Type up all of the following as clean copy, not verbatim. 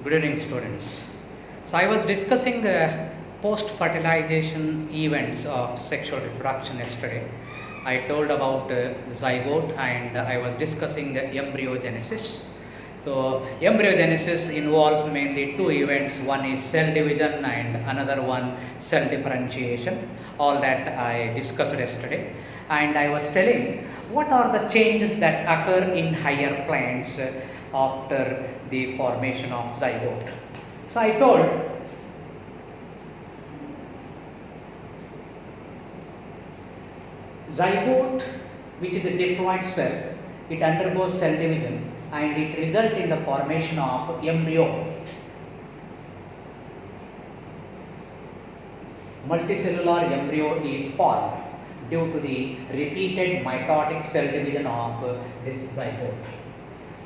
Good evening, students. So, I was discussing post-fertilization events of sexual reproduction yesterday. I told about zygote and I was discussing embryogenesis. So, embryogenesis involves mainly two events. One is cell division and another one cell differentiation. All that I discussed yesterday. And I was telling what are the changes that occur in higher plants after the formation of zygote. So I told zygote, which is a diploid cell, it undergoes cell division and it results in the formation of embryo. Multicellular embryo is formed due to the repeated mitotic cell division of this zygote.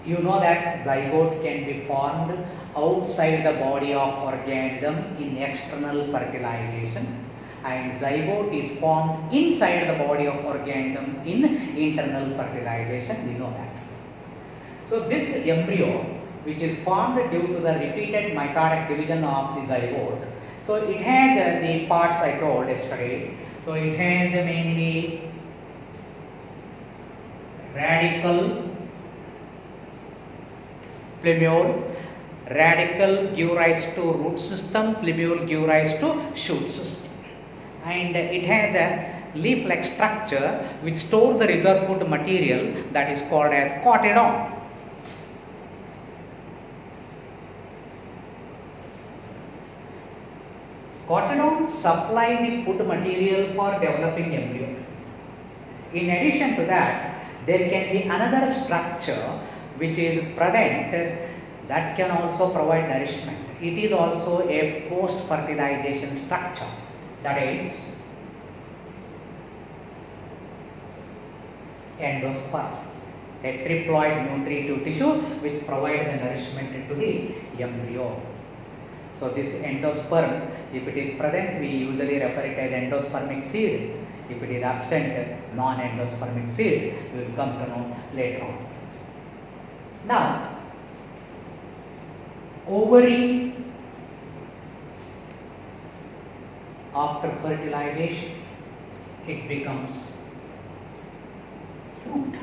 You know that zygote can be formed outside the body of organism in external fertilization, and zygote is formed inside the body of organism in internal fertilization. We know that. So this embryo, which is formed due to the repeated mitotic division of the zygote, so it has the parts I told yesterday. So it has mainly radical plumule. Radical give rise to root system, plumule give rise to shoot system, and it has a leaf-like structure which stores the reserve food material that is called as cotyledon. Cotyledon supply the food material for developing embryo. In addition to that, there can be another structure which is present that can also provide nourishment. It is also a post-fertilization structure, that is endosperm, a triploid nutritive tissue which provides the nourishment to the embryo. So this endosperm, if it is present, we usually refer it as endospermic seed. If it is absent, non-endospermic seed, we will come to know later on. Now, ovary after fertilization, it becomes fruit.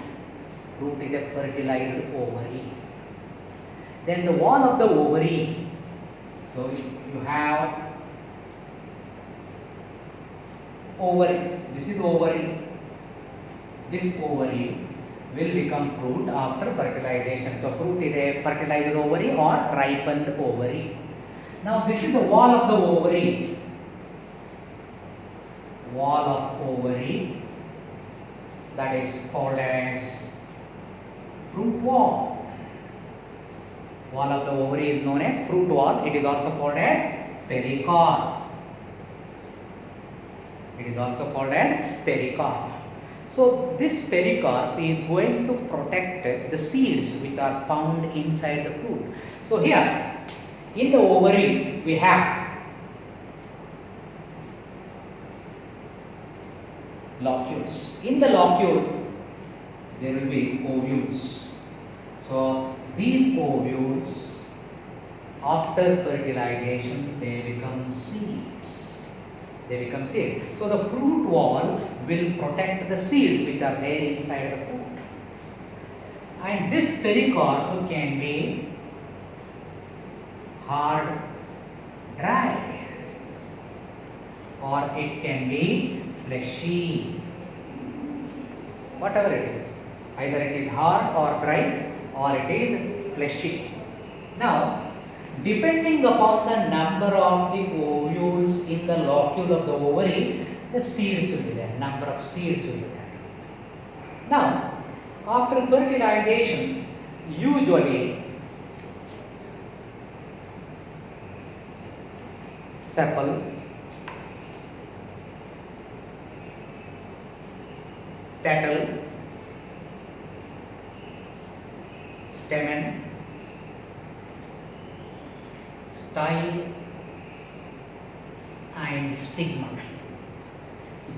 Fruit is a fertilized ovary. Then the wall of the ovary, so you have ovary, this is ovary, this ovary will become fruit after fertilization. So fruit is a fertilized ovary or ripened ovary. Now this is the wall of the ovary. Wall of ovary, that is called as fruit wall. Wall of the ovary is known as fruit wall. It is also called as pericarp. It is also called as pericarp. So this pericarp is going to protect the seeds which are found inside the fruit. So here in the ovary we have locules. In the locule there will be ovules. So these ovules after fertilization they become seeds. They become seeds. So the fruit wall will protect the seeds which are there inside the fruit. And this pericarp can be hard, dry, or it can be fleshy. Whatever it is. Either it is hard or dry or it is fleshy. Now, depending upon the number of the ovules in the locule of the ovary, the seeds will be there, number of seeds will be there. Now, after fertilization, usually sepal, petal, stamen, style and stigma.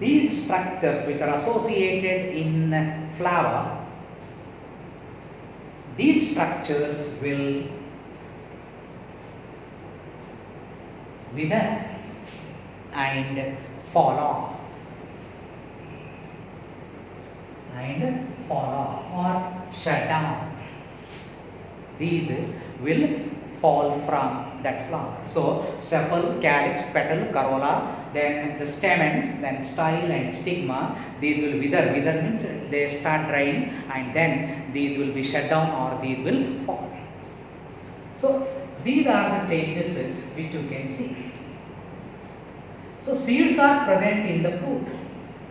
These structures which are associated in flower, these structures will wither and fall off or shut down. These will fall from that flower. So sepal, calyx, petal, corolla, then the stamens, then style and stigma, these will wither. Wither means they start drying and then these will be shut down or these will fall. So these are the changes which you can see. So seeds are present in the fruit.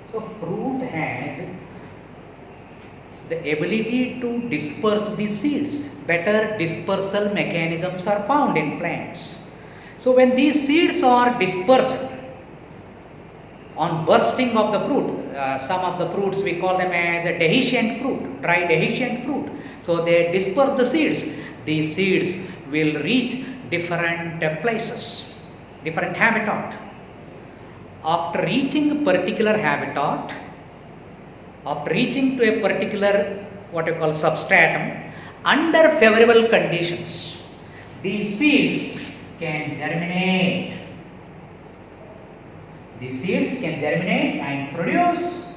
So fruit has the ability to disperse the seeds. Better dispersal mechanisms are found in plants. So when these seeds are dispersed on bursting of the fruit, some of the fruits we call them as a dehiscent fruit, dry dehiscent fruit. So they disperse the seeds. These seeds will reach different places, different habitat. After reaching a particular habitat, after reaching to a particular what you call substratum, under favorable conditions, these seeds can germinate. These seeds can germinate and produce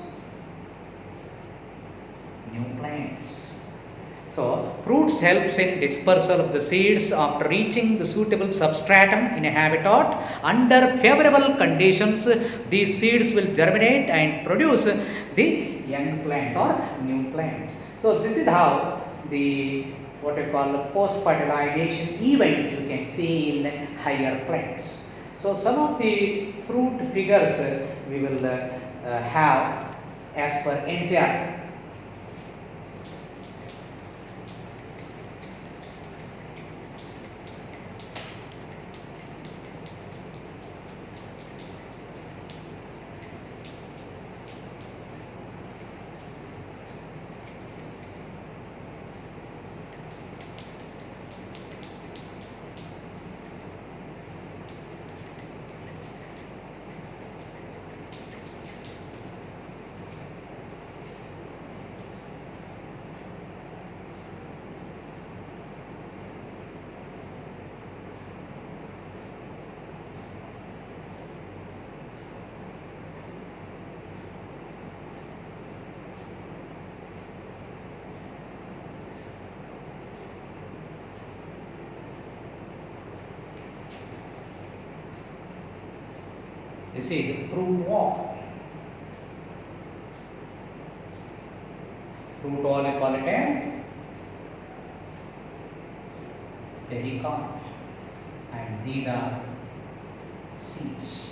new plants. So fruits helps in dispersal of the seeds after reaching the suitable substratum in a habitat. Under favorable conditions, these seeds will germinate and produce the young plant or new plant. So this is how the what we call post-fertilization events you can see in higher plants. So some of the fruit figures we will have as per NCERT. This is fruit wall. Fruit wall you call it as pericarp, and these are seeds.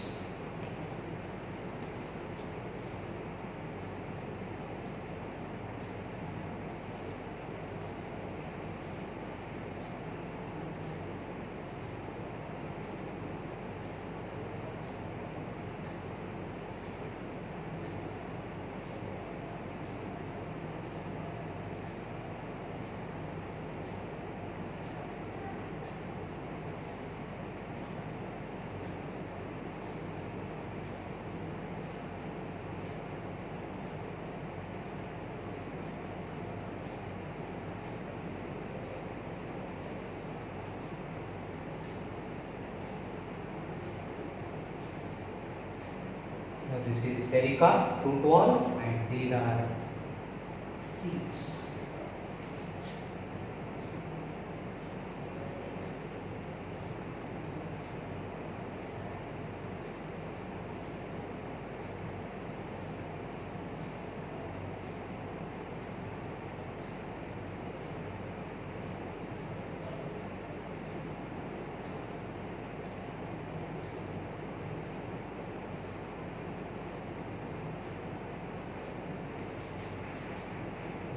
So this is pericarp, fruit wall, and these are seeds.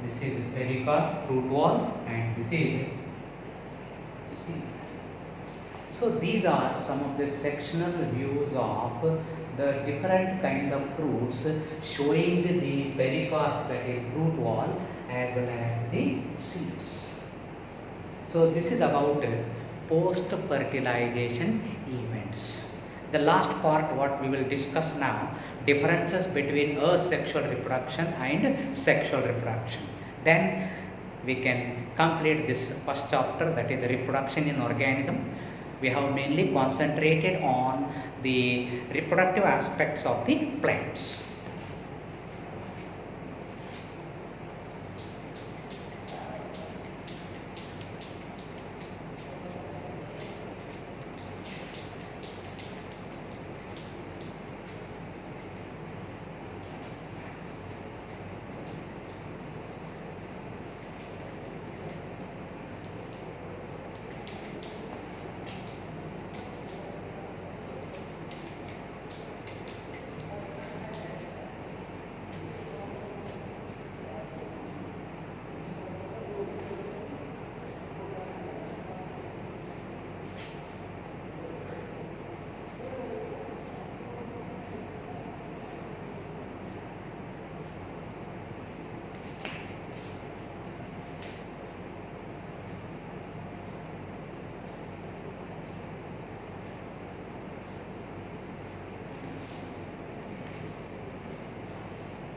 This is pericarp, fruit wall, and this is seed. So these are some of the sectional views of the different kind of fruits showing the pericarp, that is fruit wall, as well as the seeds. So this is about post-fertilization events. The last part what we will discuss now, differences between asexual reproduction and sexual reproduction. Then we can complete this first chapter, that is reproduction in organism. We have mainly concentrated on the reproductive aspects of the plants.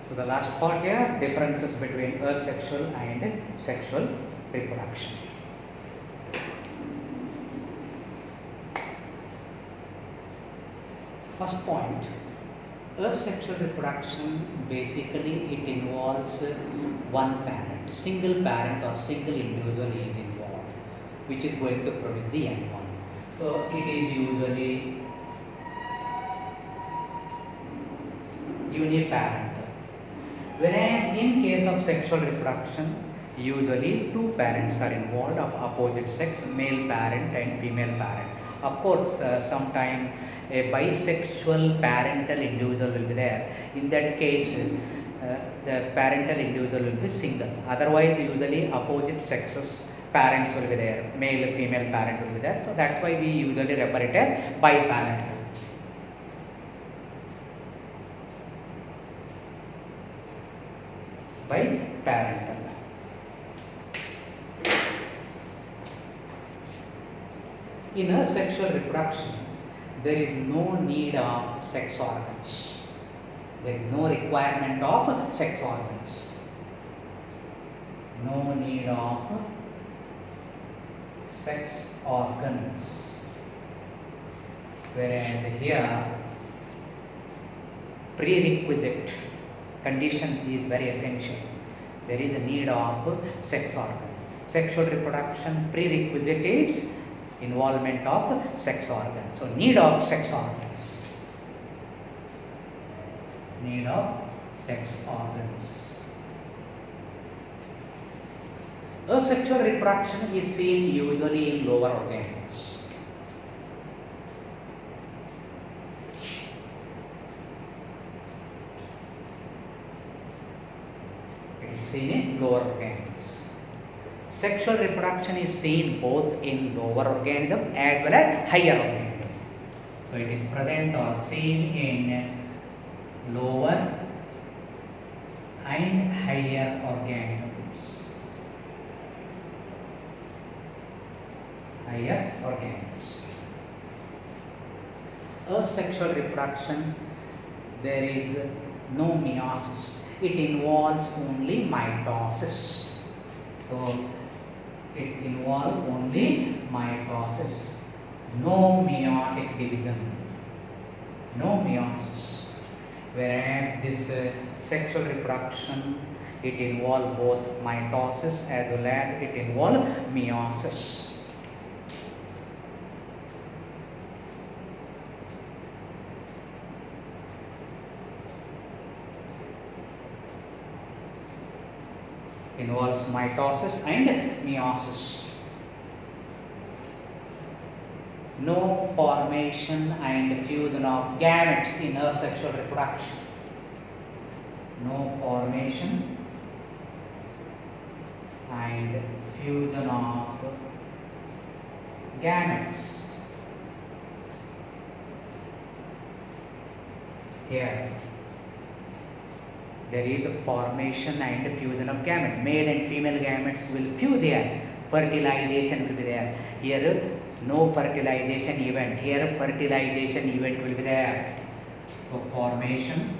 So the last part here, differences between asexual and sexual reproduction. First point, asexual reproduction, basically it involves one parent, single parent or single individual is involved, which is going to produce the young one. So it is usually uniparental. Whereas in case of sexual reproduction, usually two parents are involved of opposite sex, male parent and female parent. Of course, sometime a bisexual parental individual will be there. In that case, the parental individual will be single. Otherwise, usually opposite sexes parents will be there, male female parent will be there. So that's why we usually refer it as biparental. Biparental. In asexual reproduction, there is no need of sex organs. There is no requirement of sex organs. No need of sex organs. Whereas here, prerequisite condition is very essential. There is a need of sex organs. Sexual reproduction prerequisite is involvement of sex organs. So need of sex organs. Need of sex organs. Asexual reproduction is seen usually in lower organs. Seen in lower organisms. Sexual reproduction is seen both in lower organism as well as higher organism. So it is present or seen in lower and higher organisms. Higher organisms. Asexual reproduction, there is no meiosis. It involves only mitosis. So it involves only mitosis. No meiotic division. No meiosis. Whereas this sexual reproduction, it involves both mitosis as well as it involves meiosis. Involves mitosis and meiosis. No formation and fusion of gametes in asexual reproduction. No formation and fusion of gametes. Here there is a formation and fusion of gametes. Male and female gametes will fuse here. Fertilization will be there. Here no fertilization event. Here fertilization event will be there. So formation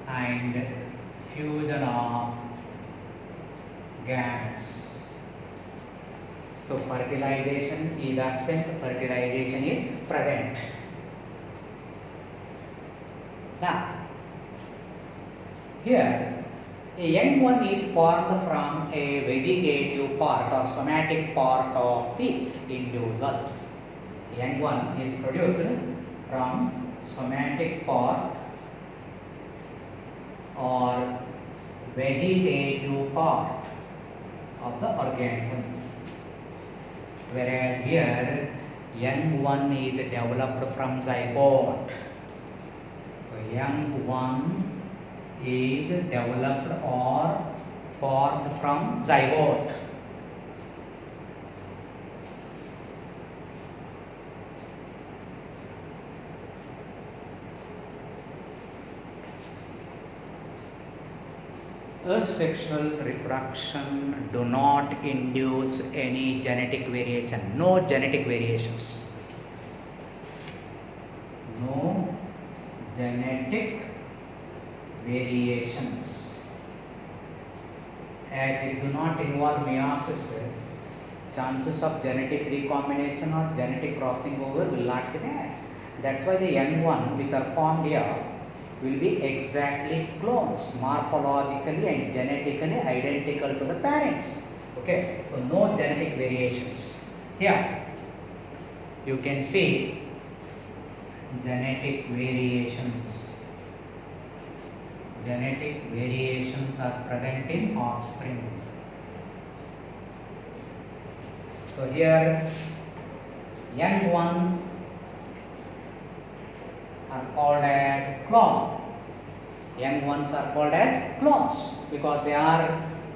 and fusion of gametes. So fertilization is absent, fertilization is present. Now, here a young one is formed from a vegetative part or somatic part of the individual. Young one is produced from somatic part or vegetative part of the organism, whereas here young one is developed from zygote. So young one is developed or formed from zygote. Asexual reproduction do not induce any genetic variation, no genetic variations. No genetic variations. As it do not involve meiosis, chances of genetic recombination or genetic crossing over will not be there. That's why the young one which are formed here will be exactly clones, morphologically and genetically identical to the parents. Okay, so no genetic variations. Here you can see genetic variations. Genetic variations are present in offspring. So here young one are called as clone. Young ones are called as clones because they are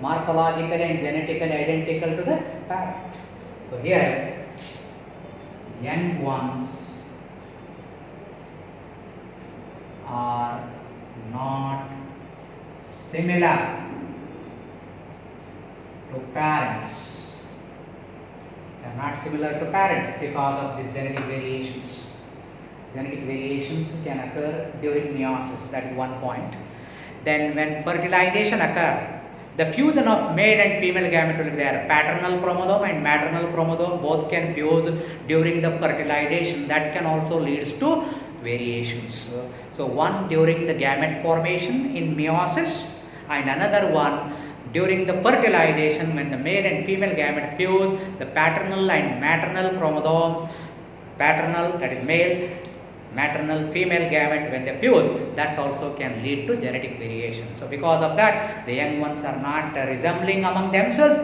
morphologically and genetically identical to the parent. So here young ones are not similar to parents. They are not similar to parents because of the genetic variations. Genetic variations can occur during meiosis, that is one point. Then when fertilization occurs, the fusion of male and female gamete will be there. Paternal chromosome and maternal chromosome both can fuse during the fertilization. That can also lead to variations. So one during the gamete formation in meiosis and another one during the fertilization when the male and female gamete fuse, the paternal and maternal chromosomes, paternal that is male, maternal female gamete when they fuse, that also can lead to genetic variation. So because of that the young ones are not resembling among themselves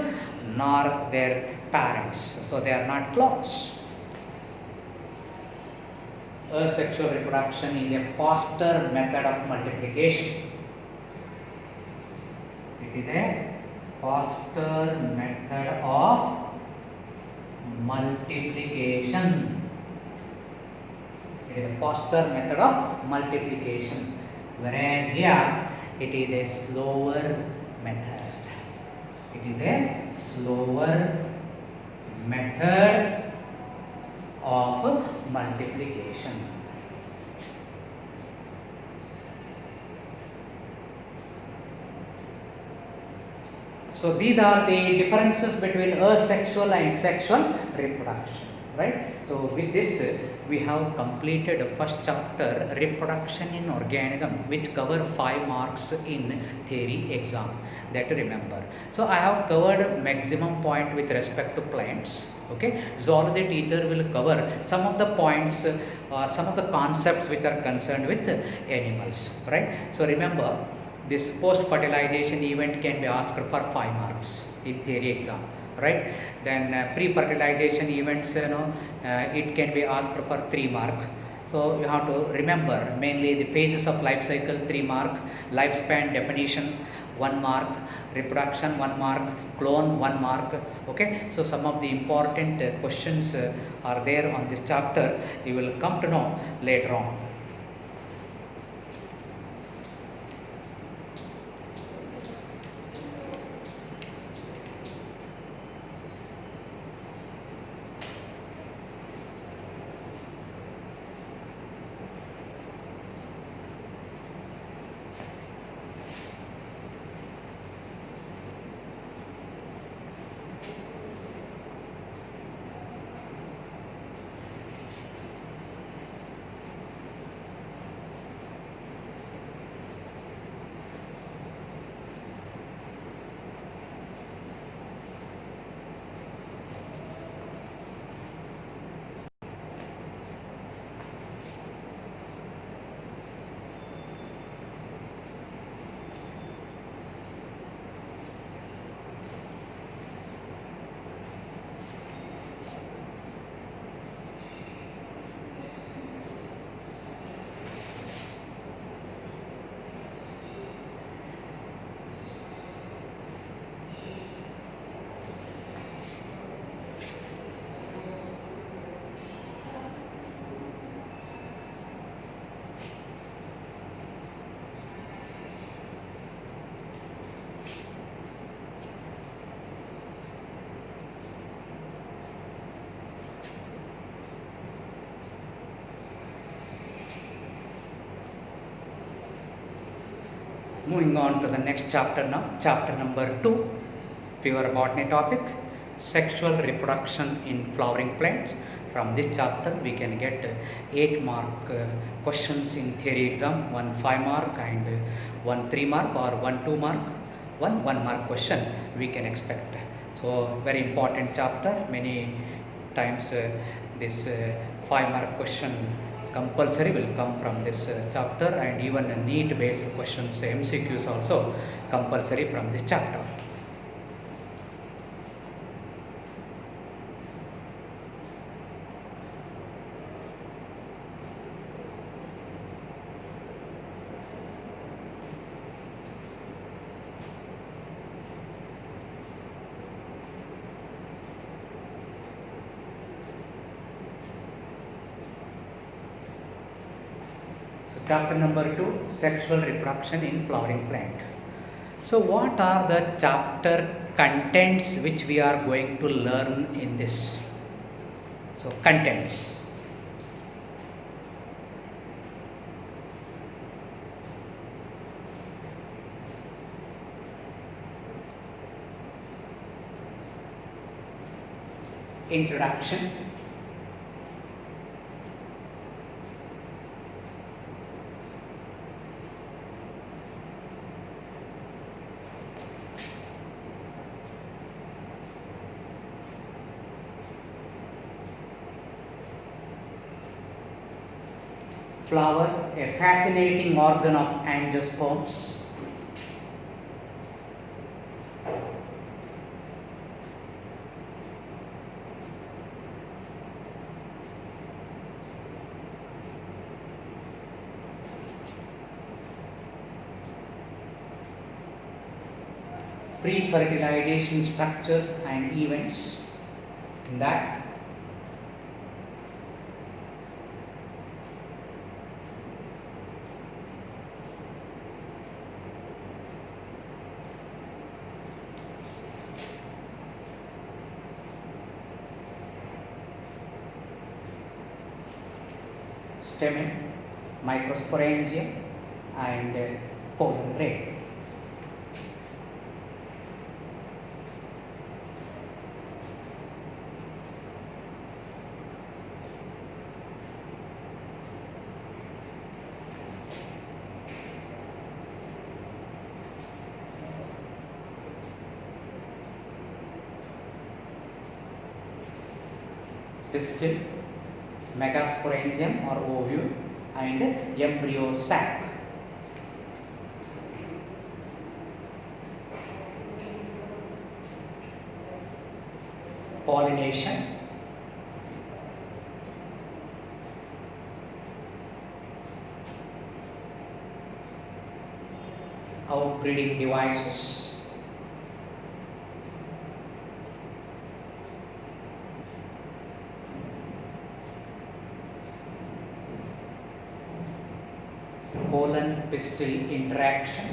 nor their parents, so they are not clones. Asexual reproduction is a faster method of multiplication. It is a faster method of multiplication. It is a faster method of multiplication, whereas here it is a slower method. It is a slower method of multiplication. So these are the differences between asexual and sexual reproduction, right? So with this we have completed the first chapter, reproduction in organism, which cover 5 marks in theory exam, that to remember. So I have covered maximum point with respect to plants. Okay, zoology teacher will cover some of the points, some of the concepts which are concerned with animals, right? So remember, this post fertilization event can be asked for 5 marks in theory exam, right? Then pre-fertilization events, it can be asked for 3 mark. So you have to remember mainly the phases of life cycle 3 mark, lifespan definition 1 mark, reproduction 1 mark, clone 1 mark. Okay, so some of the important questions are there on this chapter. You will come to know later on. Moving on to the next chapter now, chapter number 2, pure botany topic, sexual reproduction in flowering plants. From this chapter we can get 8 mark questions in theory exam, 1 5 mark and 1 3 mark, or 1 2 mark, 1 1 mark question we can expect. So very important chapter. Many times this 5 mark question compulsory will come from this chapter, and even NEET based questions, MCQs also compulsory from this chapter. Chapter number 2, sexual reproduction in flowering plant. So what are the chapter contents which we are going to learn in this? So contents. Introduction, flower, a fascinating organ of angiosperms. Pre-fertilization structures and events in that. Stamen, microsporangium and pollen grain. Pistil, megasporangium or ovule and embryo sac. Pollination, outbreeding devices, pollen pistil interaction,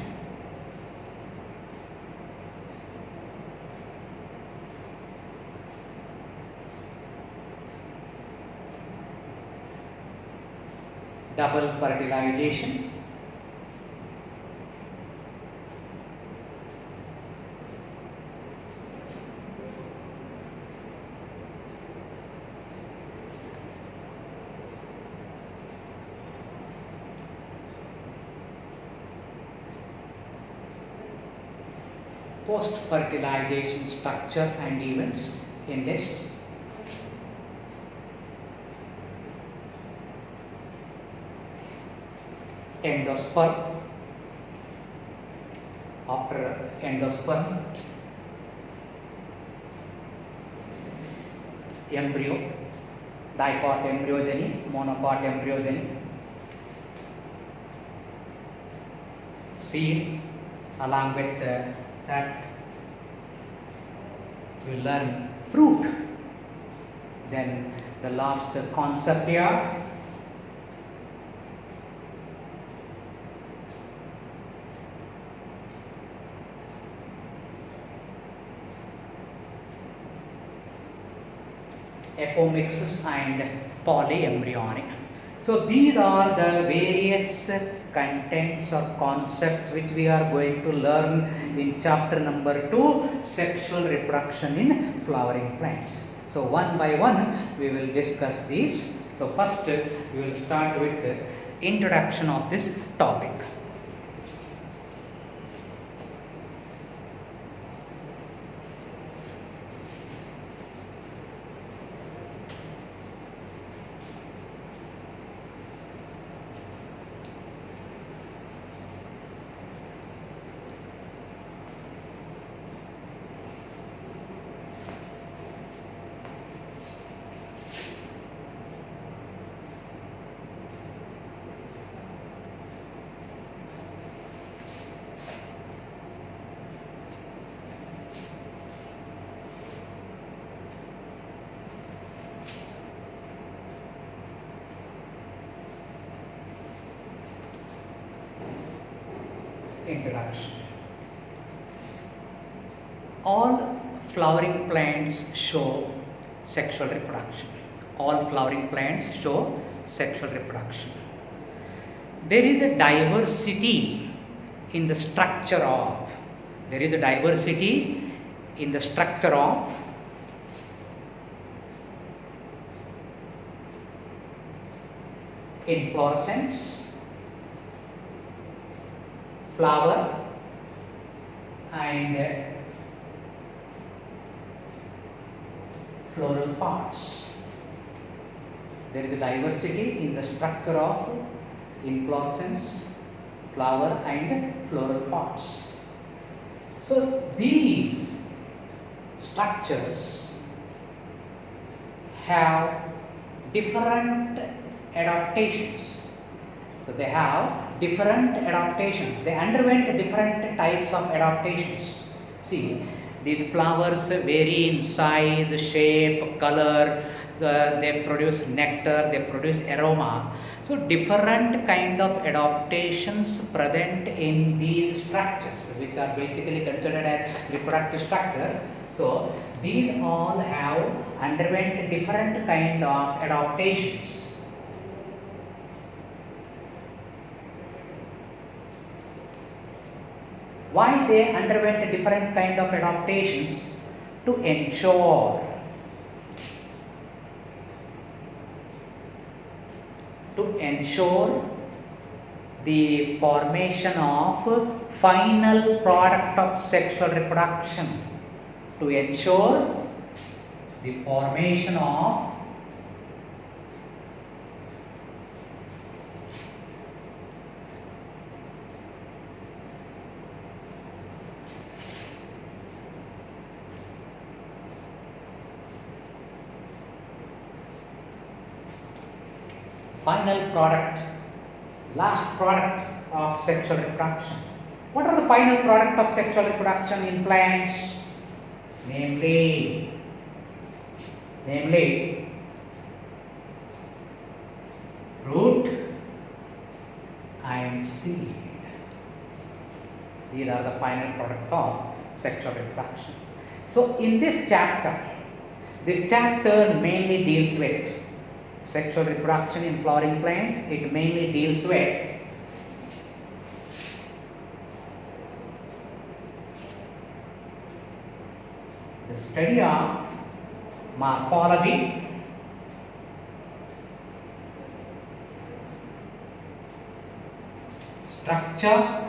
double fertilization, post-fertilization structure and events in this. Endosperm, after endosperm, embryo, dicot embryogeny, monocot embryogeny, seed, along with that we learn fruit, then the last conceptia, apomixis and polyembryonic. So these are the various contents or concepts which we are going to learn in chapter number 2, sexual reproduction in flowering plants. So one by one we will discuss these. So first we will start with the introduction of this topic. Introduction. All flowering plants show sexual reproduction. All flowering plants show sexual reproduction. There is a diversity in the structure of, inflorescence, flower and floral parts. There is a diversity in the structure of inflorescence, flower and floral parts. So these structures have different adaptations. So they have different adaptations. They underwent different types of adaptations. See, these flowers vary in size, shape, color. They produce nectar, they produce aroma. So different kind of adaptations present in these structures, which are basically considered as reproductive structures. So these all have underwent different kind of adaptations. Why they underwent different kind of adaptations? To ensure the formation of final product of sexual reproduction. To ensure the formation of final product, last product of sexual reproduction. What are the final product of sexual reproduction in plants? Namely root and seed. These are the final product of sexual reproduction. So in this chapter mainly deals with sexual reproduction in flowering plant. It mainly deals with the study of morphology, structure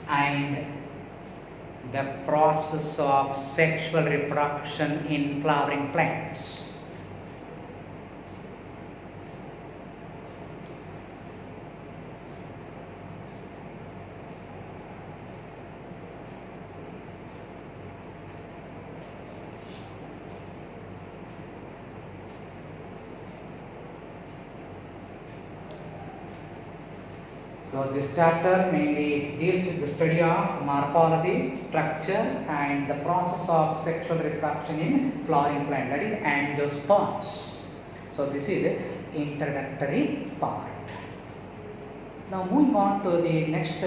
and the process of sexual reproduction in flowering plants. So this chapter mainly deals with the study of morphology, structure and the process of sexual reproduction in flowering plant, that is angiosperms. So this is the introductory part. Now moving on to the next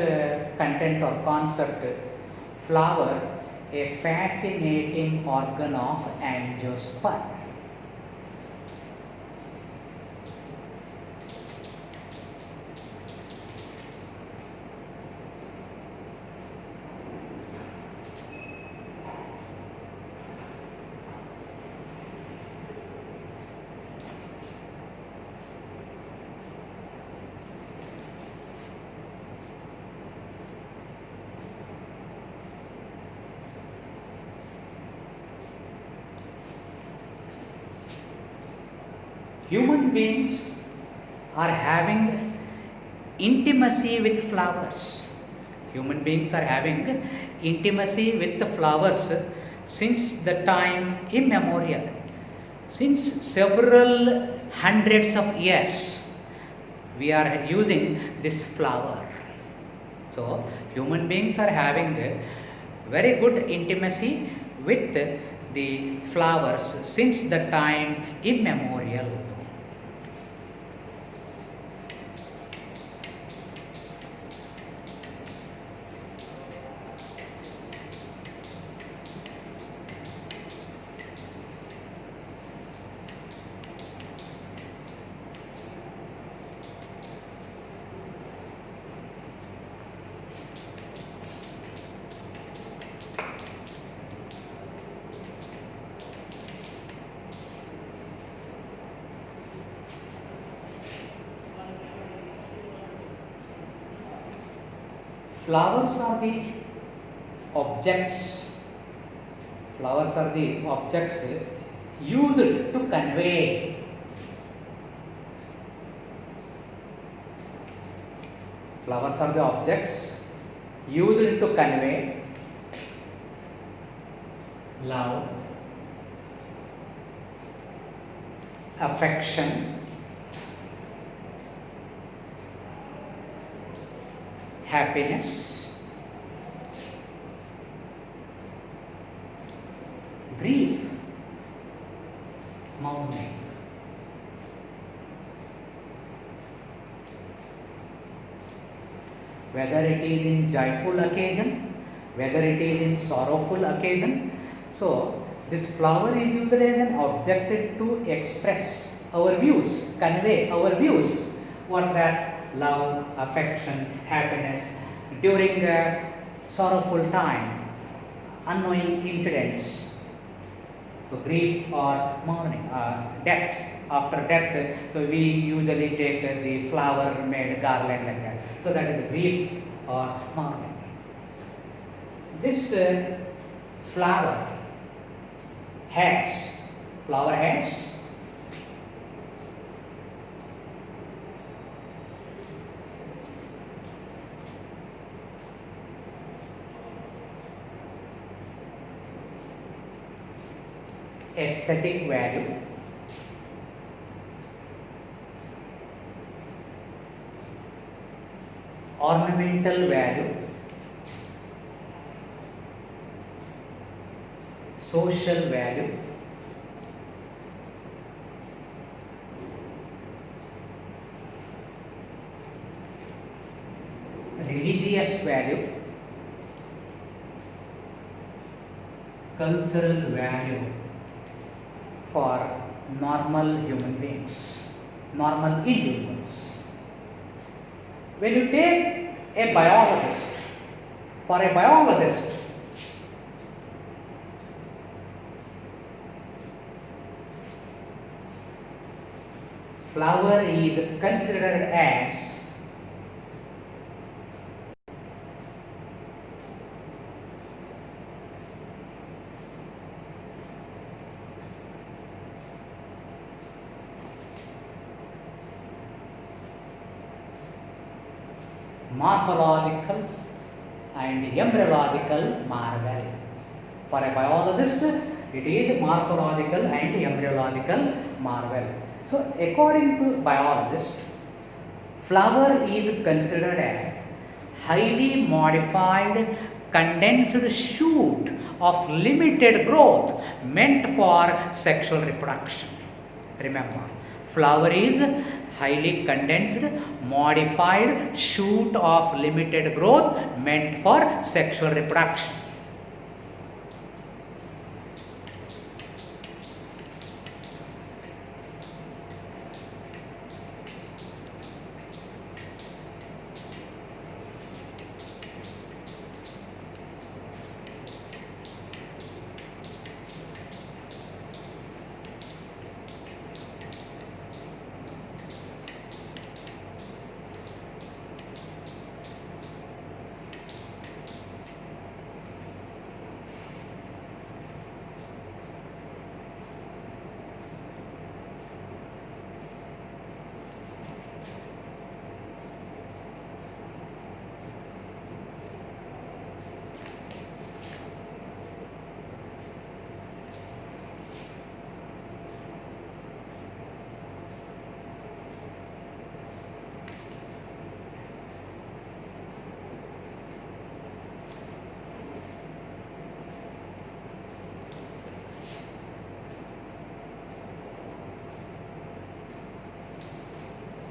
content or concept, flower, a fascinating organ of angiosperm. Human beings are having intimacy with flowers. Human beings are having intimacy with the flowers since the time immemorial. Since several hundreds of years, we are using this flower. So, human beings are having a very good intimacy with the flowers since the time immemorial. Flowers are the objects. Flowers are the objects used to convey. Flowers are the objects used to convey love, affection, happiness, grief, mourning. Whether it is in joyful occasion, whether it is in sorrowful occasion, so this flower is used as an object to express our views, convey our views. What that? Love, affection, happiness during a sorrowful time, unknowing incidents. So grief or mourning, death. After death, so we usually take the flower made garland like that. So that is grief or mourning. This flower has aesthetic value, ornamental value, social value, religious value, cultural value for normal human beings, normal individuals. When you take a biologist, for a biologist, flower is considered as morphological and embryological marvel. For a biologist, it is morphological and embryological marvel. So, according to biologist, flower is considered as highly modified condensed shoot of limited growth meant for sexual reproduction. Remember, flower is highly condensed, modified shoot of limited growth meant for sexual reproduction.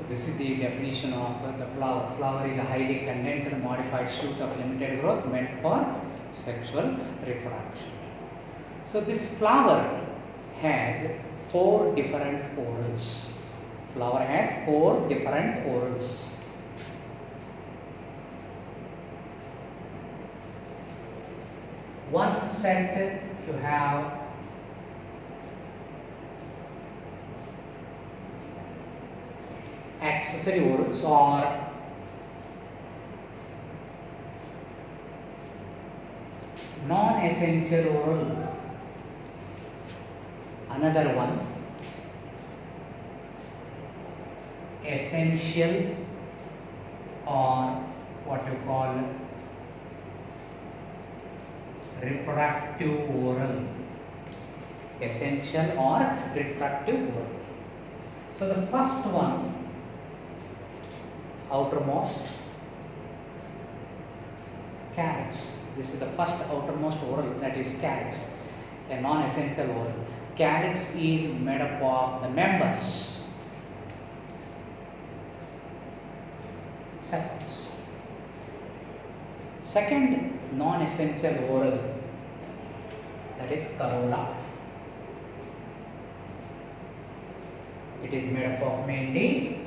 this is the definition of the flower. Flower is a highly condensed and modified shoot of limited growth meant for sexual reproduction. So this flower has 4 different whorls. Flower has 4 different whorls. One set you have accessory whorls or non-essential whorl. Another one essential or what you call reproductive whorl. Essential or reproductive whorl. So the first one, outermost calyx. This is the first outermost whorl, that is calyx, a non-essential whorl. Calyx is made up of the members, sepals. Second non-essential whorl, that is corolla. It is made up of mainly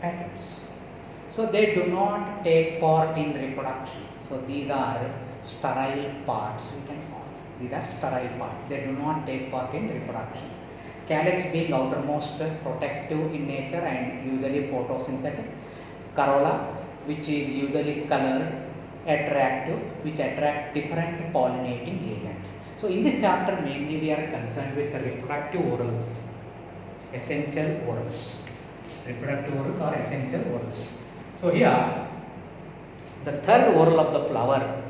petals. So they do not take part in reproduction. So these are sterile parts, we can call. These are sterile parts. They do not take part in reproduction. Calyx being outermost, protective in nature and usually photosynthetic. Corolla, which is usually colored, attractive, which attract different pollinating agent. So in this chapter mainly we are concerned with the reproductive whorls, essential whorls. Reproductive whorls or essential whorls. So here the third whorl of the flower,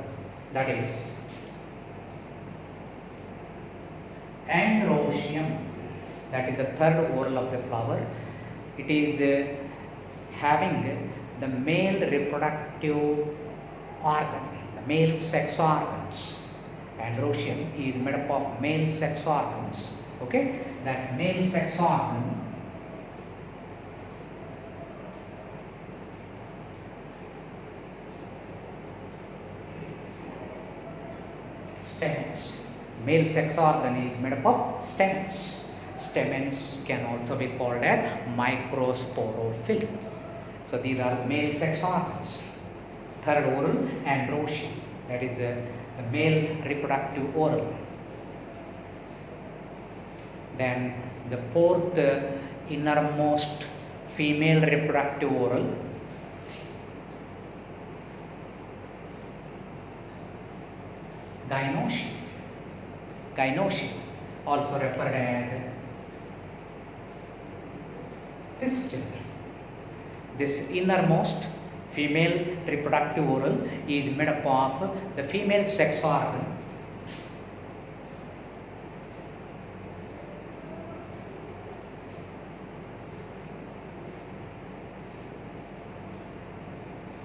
that is androecium. That is the third whorl of the flower. It is having the male reproductive organ, the male sex organs. Androecium is made up of male sex organs. Okay, that male sex organ stamens. Male sex organ is made up of stamens. Stamens can also be called as microsporophyll. So these are male sex organs. Third whorl, androecium, that is the male reproductive whorl. Then the fourth innermost female reproductive whorl, gynoecium. Gynoecium, also referred as pistil. This innermost female reproductive whorl is made up of the female sex organ,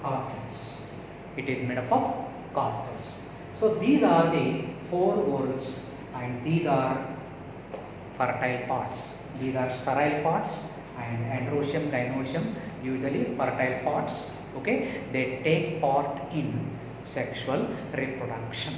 carpels. It is made up of carpels. So these are the 4 whorls and these are fertile parts. These are sterile parts and androecium, gynoecium, usually fertile parts. Okay, they take part in sexual reproduction.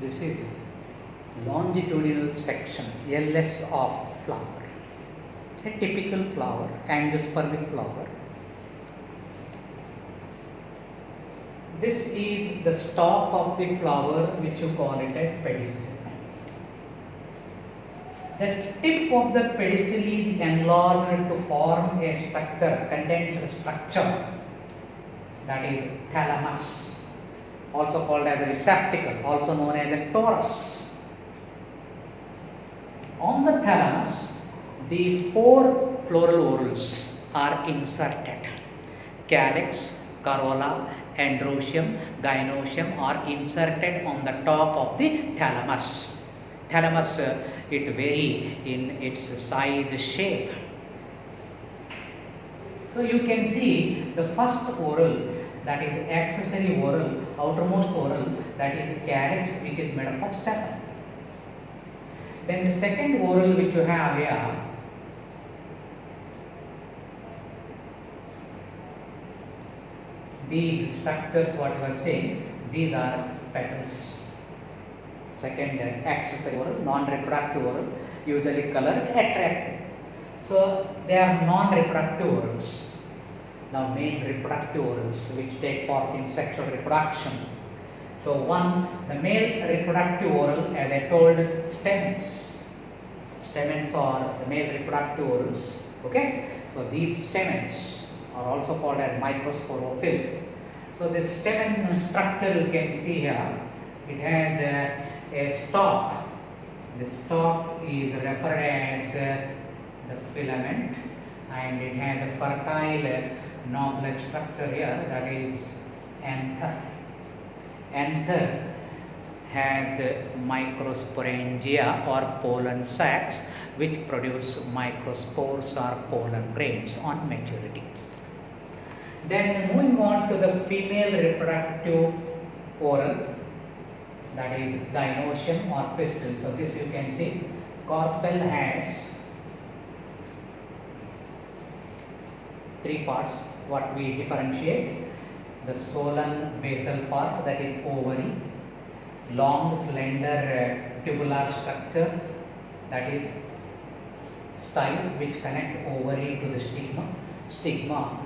This is longitudinal section LS of flower, a typical flower, angiospermic flower. This is the stalk of the flower, which you call it a pedicel. The tip of the pedicel is enlarged to form a structure, condensed structure, that is thalamus, also called as the receptacle, also known as the torus. On the thalamus, the four floral whorls are inserted. Calyx, corolla, androecium, gynoecium are inserted on the top of the thalamus. Thalamus, it varies in its size, shape. So you can see the first whorl, that is accessory whorl, outermost whorl, that is calyx, which is made up of sepal. Then the second whorl which you have here, these structures, what you are saying, these are petals. Second accessory whorl, non-reproductive whorl, usually colored attractive. So they are non-reproductive whorls. Now main reproductive whorls which take part in sexual reproduction. So one, the male reproductive whorl, as I told, stamens. Stamens are the male reproductive whorls. Okay, so these stamens are also called as microsporophyll. So this stamen structure you can see here, it has a stalk. The stalk is referred as the filament, and it has a fertile knob-like structure here, that is anther. Anther has microsporangia or pollen sacs, which produce microspores or pollen grains on maturity. Then moving on to the female reproductive whorl, that is gynoecium or pistil. So this you can see, carpel has three parts, what we differentiate: the solan basal part, that is ovary, long slender tubular structure, that is style, which connect ovary to the stigma. Stigma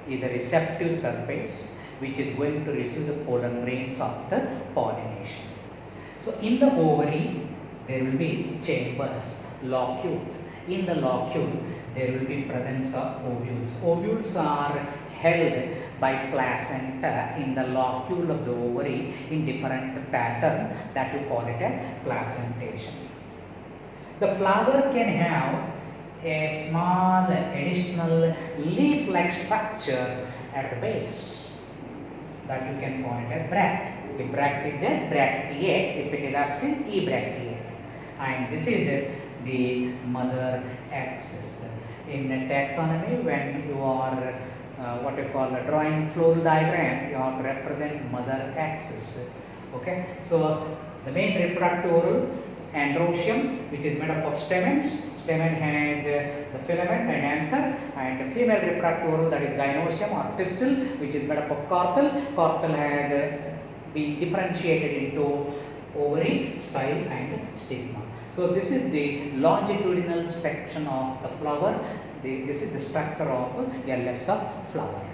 is a receptive surface which is going to receive the pollen grains after pollination. So in the ovary there will be chambers, locule. In the locule there will be presence of ovules. Ovules are held by placenta in the locule of the ovary in different pattern, that you call it a placentation. The flower can have a small additional leaf-like structure at the base, that you can call it a bract. If bract is there, bracteate; if it is absent, ebracteate. And this is the mother axis. In a taxonomy, when you are what you call a drawing floral diagram, you have to represent mother axis. Okay, so the main reproductive whorl, androecium, which is made up of stamens. Stamen has the filament and anther, and the female reproductive whorl, that is gynoecium or pistil, which is made up of carpel. Carpel has been differentiated into ovary, style and stigma. So this is the longitudinal section of the flower. This is the structure of LS of flower.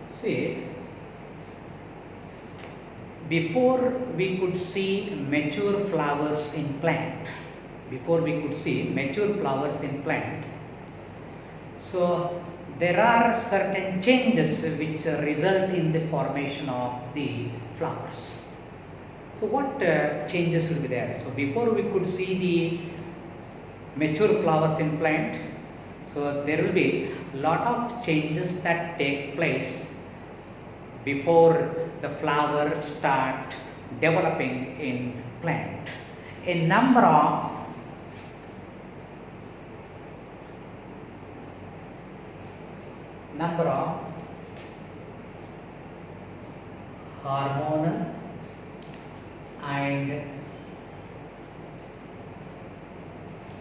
See, before we could see mature flowers in plant, so there are certain changes which result in the formation of the flowers. So what changes will be there? So before we could see the mature flowers in plant, so there will be lot of changes that take place before the flower start developing in plant. A number of hormonal and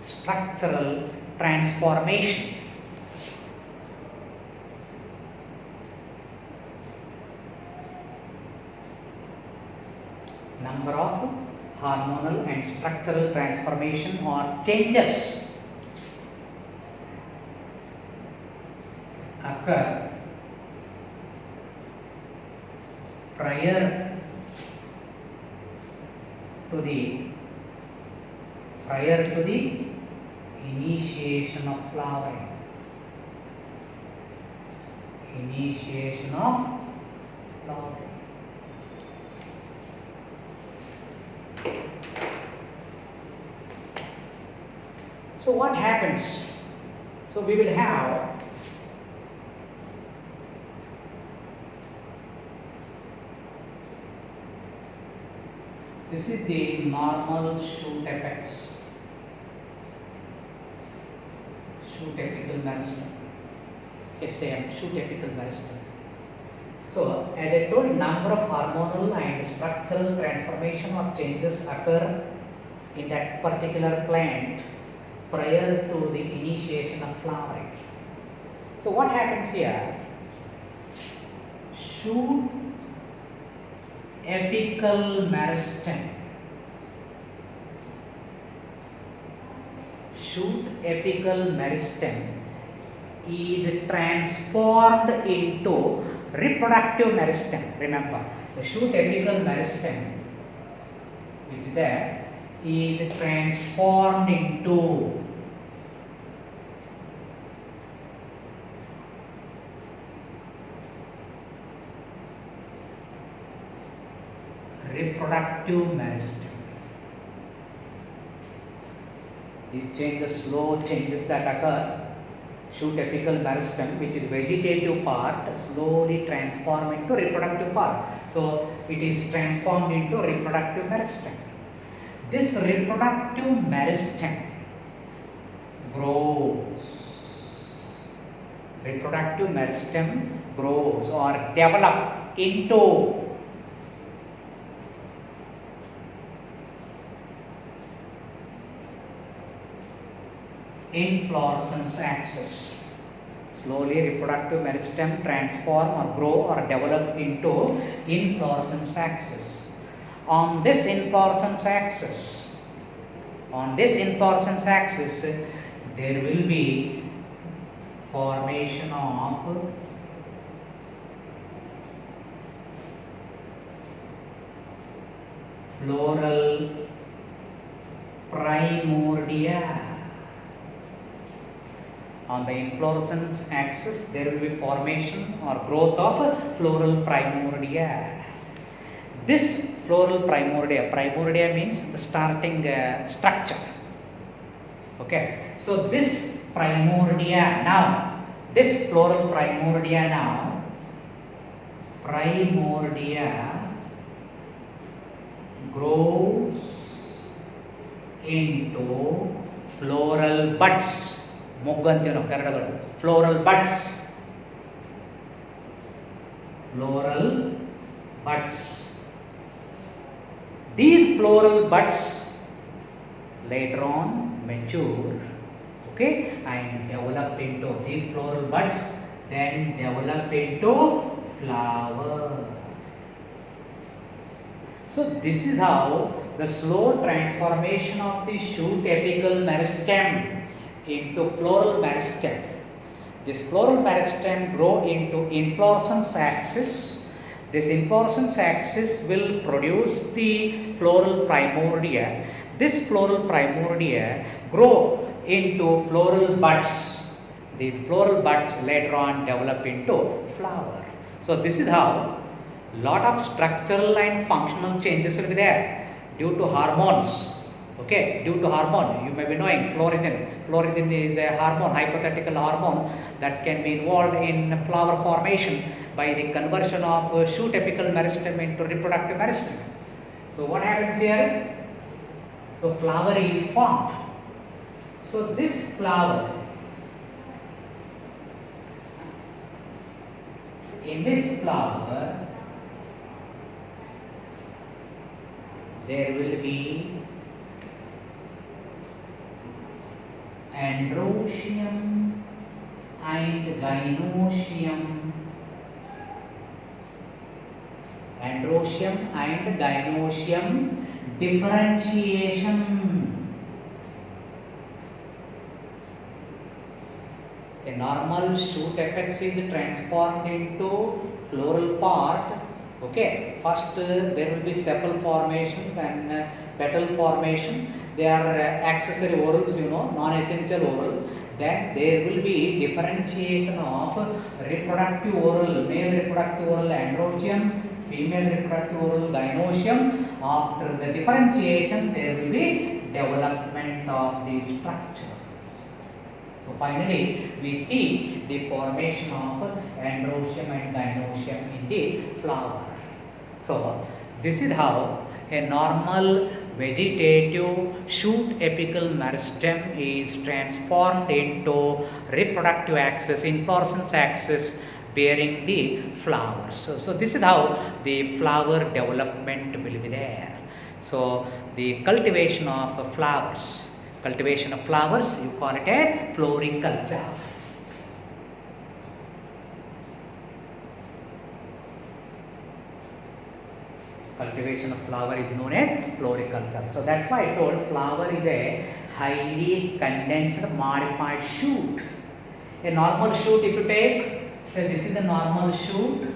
structural transformation. Number of hormonal and structural transformation or changes occur prior to the initiation of flowering. So what happens? So we will have this is the normal shoot apex, shoot apical meristem, SAM, shoot apical meristem. So as I told, number of hormonal and structural transformation or changes occur in that particular plant prior to the initiation of flowering. So what happens here? Shoot apical meristem. Shoot apical meristem is transformed into reproductive meristem. Remember, the shoot apical meristem, which is there, is transformed into reproductive meristem. These changes, slow changes that occur, shoot apical meristem, which is vegetative part, slowly transform into reproductive part. So it is transformed into reproductive meristem. This reproductive meristem grows. Reproductive meristem grows or develop into inflorescence axis. Slowly reproductive meristem transform or grow or develop into inflorescence axis. On this inflorescence axis, there will be formation of floral primordia. On the inflorescence axis, there will be formation or growth of floral primordia. This floral primordia means the starting structure. Okay, so this primordia now, this floral primordia now, grows into floral buds. Floral buds. These floral buds later on mature, okay, and develop into these floral buds, then develop into flower. So this is how the slow transformation of the shoot apical meristem into floral meristem. This floral meristem grow into inflorescence axis. This inflorescence axis will produce the floral primordia. This floral primordia grow into floral buds. These floral buds later on develop into flower. So this is how lot of structural and functional changes will be there due to hormones. Okay, due to hormone, you may be knowing flourishing. Flourishing is a hormone, hypothetical hormone that can be involved in flower formation by the conversion of shoot apical meristeme into reproductive meristeme. So what happens here? So flower is formed. So this flower, in this flower, there will be androecium and gynoecium. Androecium and gynoecium differentiation. A normal shoot apex is transformed into floral part. Okay, first there will be sepal formation, then petal formation. They are accessory orals, non-essential oral. Then there will be differentiation of reproductive oral, male reproductive oral androecium, female reproductive oral gynoecium. After the differentiation, there will be development of the structures. So finally, we see the formation of androecium and gynoecium in the flower. So this is how a normal vegetative shoot apical meristeme is transformed into reproductive axis, inflorescence axis bearing the flowers. So this is how the flower development will be there. So the cultivation of flowers, you call it a floriculture. Cultivation of flower is known as floriculture. So that's why I told flower is a highly condensed modified shoot. A normal shoot, if you take, say this is a normal shoot.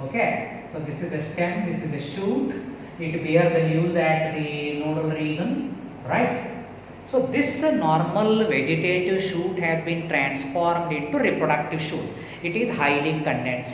Okay, so this is the stem, this is the shoot. It bears the leaves at the nodal region, right? So this normal vegetative shoot has been transformed into reproductive shoot. It is highly condensed.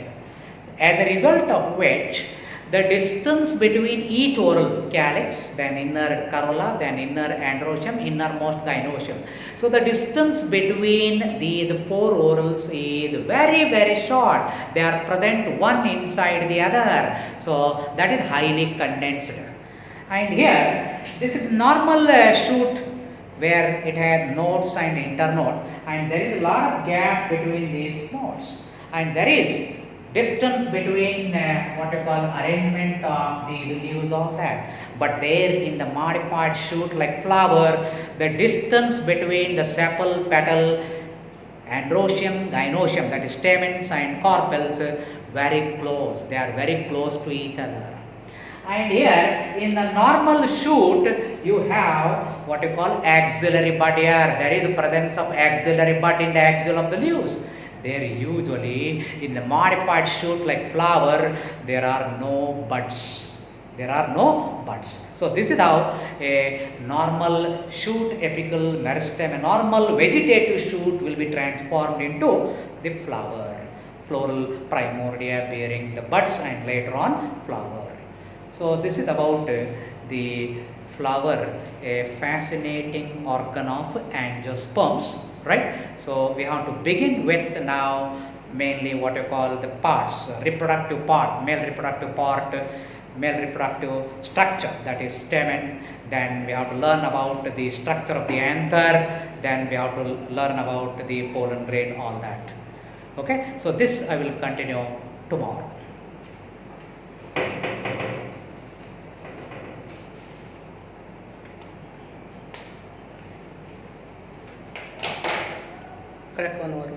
As a result of which, the distance between each oral, calyx, then inner corolla, then inner androecium, innermost gynoecium. So the distance between these four orals is very, very short. They are present one inside the other. So that is highly condensed. And here, this is normal shoot where it has nodes and internode, and there is a lot of gap between these nodes. And there is distance between what you call arrangement of the leaves of that. But there in the modified shoot like flower, the distance between the sepal, petal, androecium, gynoecium, that is stamens and carpels, very close. They are very close to each other. And here in the normal shoot, you have what you call axillary bud here. There is a presence of axillary bud in the axil of the leaves. There usually in the modified shoot like flower, there are no buds. So this is how a normal shoot apical meristeme, a normal vegetative shoot will be transformed into the flower. Floral primordia bearing the buds and later on flower. So this is about the flower, a fascinating organ of angiosperms, right? So we have to begin with now mainly what you call the parts, reproductive part, male reproductive structure, that is stamen. Then we have to learn about the structure of the anther. Then we have to learn about the pollen grain, all that. Okay, so this I will continue tomorrow. Correct 1 hour.